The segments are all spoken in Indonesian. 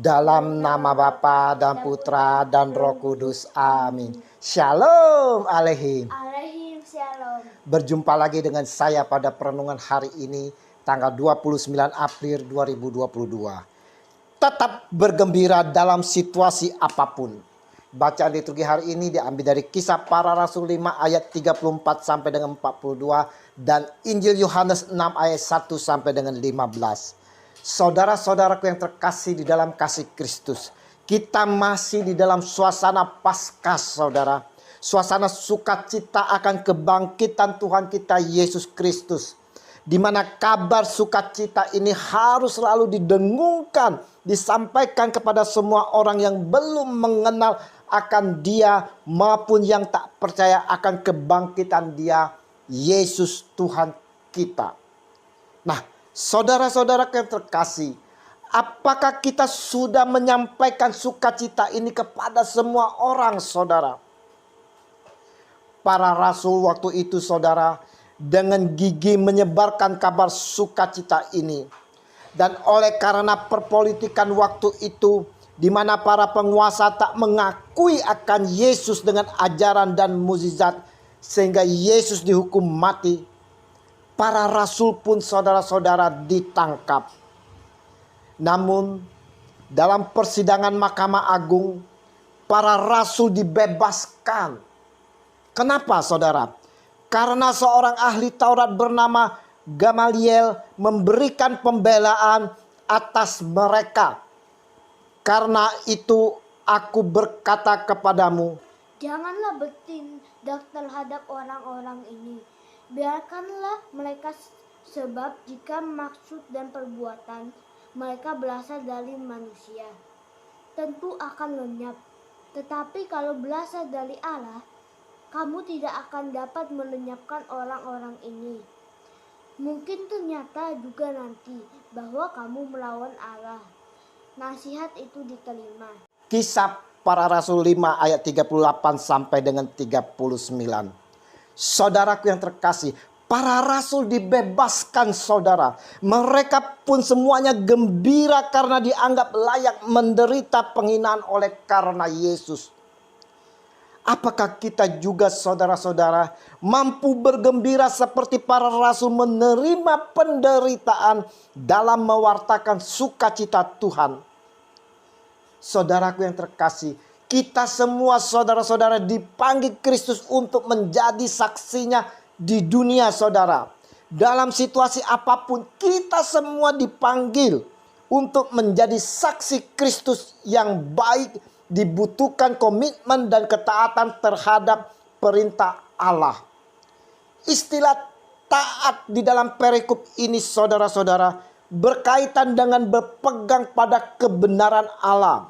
Dalam nama Bapa dan Putra dan Roh Kudus. Amin. Shalom aleihim. Alaihim shalom. Berjumpa lagi dengan saya pada perenungan hari ini, tanggal 29 April 2022. Tetap bergembira dalam situasi apapun. Bacaan liturgi hari ini diambil dari Kisah Para Rasul 5 ayat 34 sampai dengan 42 dan Injil Yohanes 6 ayat 1 sampai dengan 15. Saudara-saudaraku yang terkasih di dalam kasih Kristus, kita masih di dalam suasana Paskah, saudara. Suasana sukacita akan kebangkitan Tuhan kita Yesus Kristus, di mana kabar sukacita ini harus selalu didengungkan, disampaikan kepada semua orang yang belum mengenal akan Dia maupun yang tak percaya akan kebangkitan Dia, Yesus Tuhan kita. Nah, saudara-saudara yang terkasih, apakah kita sudah menyampaikan sukacita ini kepada semua orang, saudara? Para rasul waktu itu, saudara, dengan gigih menyebarkan kabar sukacita ini. Dan oleh karena perpolitikan waktu itu, di mana para penguasa tak mengakui akan Yesus dengan ajaran dan mukjizat, sehingga Yesus dihukum mati, para rasul pun, saudara-saudara, ditangkap. Namun dalam persidangan Mahkamah Agung, para rasul dibebaskan. Kenapa, saudara? Karena seorang ahli Taurat bernama Gamaliel memberikan pembelaan atas mereka. Karena itu aku berkata kepadamu, Janganlah bertindak terhadap orang-orang ini. Biarkanlah mereka, sebab jika maksud dan perbuatan mereka berasal dari manusia, tentu akan lenyap. Tetapi kalau berasal dari Allah, kamu tidak akan dapat melenyapkan orang-orang ini. Mungkin ternyata juga nanti bahwa kamu melawan Allah. Nasihat itu diterima. Kisah Para Rasul 5 ayat 38 sampai dengan 39. Saudaraku yang terkasih, para rasul dibebaskan, saudara. Mereka pun semuanya gembira karena dianggap layak menderita penghinaan oleh karena Yesus. Apakah kita juga, saudara-saudara, mampu bergembira seperti para rasul menerima penderitaan dalam mewartakan sukacita Tuhan? Saudaraku yang terkasih, kita semua, saudara-saudara, dipanggil Kristus untuk menjadi saksinya di dunia, saudara. Dalam situasi apapun, kita semua dipanggil untuk menjadi saksi Kristus yang baik. Dibutuhkan komitmen dan ketaatan terhadap perintah Allah. Istilah taat di dalam perikop ini, saudara-saudara, berkaitan dengan berpegang pada kebenaran Allah.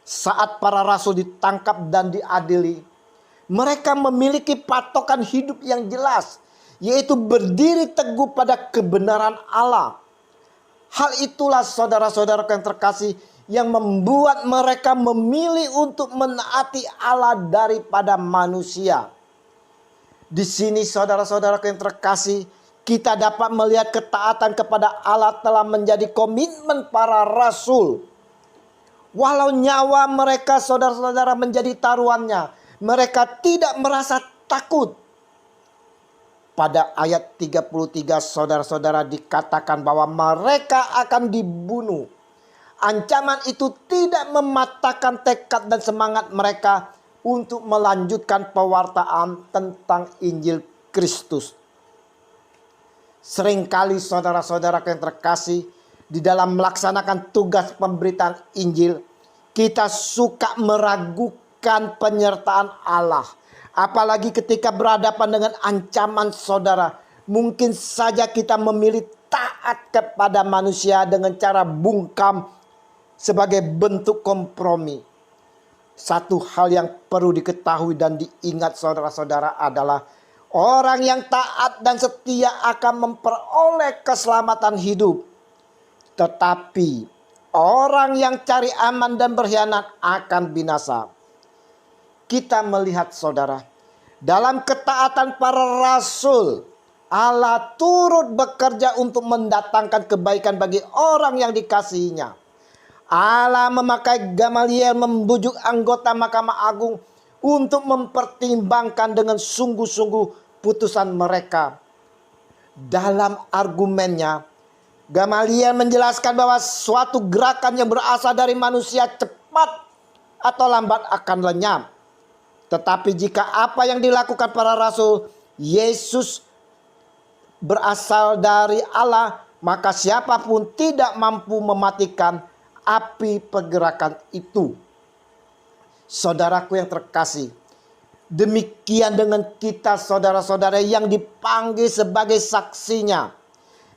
Saat para rasul ditangkap dan diadili, mereka memiliki patokan hidup yang jelas, yaitu berdiri teguh pada kebenaran Allah. Hal itulah, saudara-saudara yang terkasih, yang membuat mereka memilih untuk menaati Allah daripada manusia. Di sini, saudara-saudara yang terkasih, kita dapat melihat ketaatan kepada Allah telah menjadi komitmen para rasul. Walau nyawa mereka, saudara-saudara, menjadi taruhannya, mereka tidak merasa takut. Pada ayat 33, saudara-saudara, dikatakan bahwa mereka akan dibunuh. Ancaman itu tidak mematahkan tekad dan semangat mereka untuk melanjutkan pewartaan tentang Injil Kristus. Seringkali, saudara-saudara yang terkasih, di dalam melaksanakan tugas pemberitaan Injil, kita suka meragukan penyertaan Allah. Apalagi ketika berhadapan dengan ancaman, saudara. Mungkin saja kita memilih taat kepada manusia dengan cara bungkam sebagai bentuk kompromi. Satu hal yang perlu diketahui dan diingat, saudara-saudara, adalah orang yang taat dan setia akan memperoleh keselamatan hidup. Tetapi orang yang cari aman dan berkhianat akan binasa. Kita melihat, saudara, dalam ketaatan para rasul, Allah turut bekerja untuk mendatangkan kebaikan bagi orang yang dikasihinya. Allah memakai Gamaliel membujuk anggota Mahkamah Agung untuk mempertimbangkan dengan sungguh-sungguh putusan mereka. Dalam argumennya, Gamaliel menjelaskan bahwa suatu gerakan yang berasal dari manusia cepat atau lambat akan lenyap. Tetapi jika apa yang dilakukan para rasul Yesus berasal dari Allah, maka siapapun tidak mampu mematikan api pergerakan itu. Saudaraku yang terkasih, demikian dengan kita saudara-saudara yang dipanggil sebagai saksinya.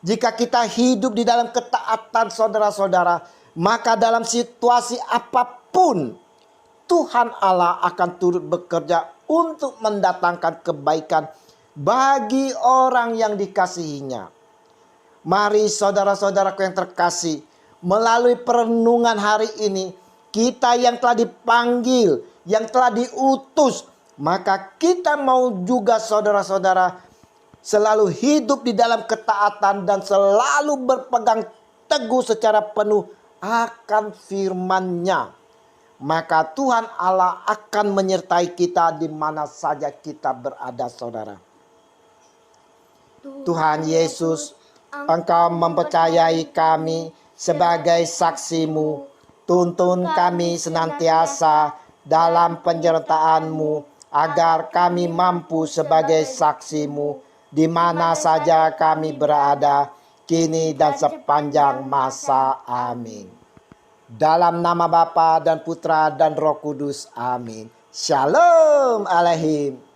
Jika kita hidup di dalam ketaatan saudara-saudara, maka dalam situasi apapun Tuhan Allah akan turut bekerja untuk mendatangkan kebaikan bagi orang yang dikasihinya. Mari saudara-saudaraku yang terkasih, melalui perenungan hari ini, kita yang telah dipanggil, yang telah diutus, maka kita mau juga saudara-saudara selalu hidup di dalam ketaatan dan selalu berpegang teguh secara penuh akan firman-Nya. Maka Tuhan Allah akan menyertai kita di mana saja kita berada, saudara. Tuhan Yesus, Engkau mempercayai kami sebagai saksi-Mu. Tuntun kami senantiasa dalam penyertaan-Mu, agar kami mampu sebagai saksi-Mu di mana saja kami berada, kini dan sepanjang masa. Amin. Dalam nama Bapa dan Putra dan Roh Kudus. Amin. Shalom Aleichem.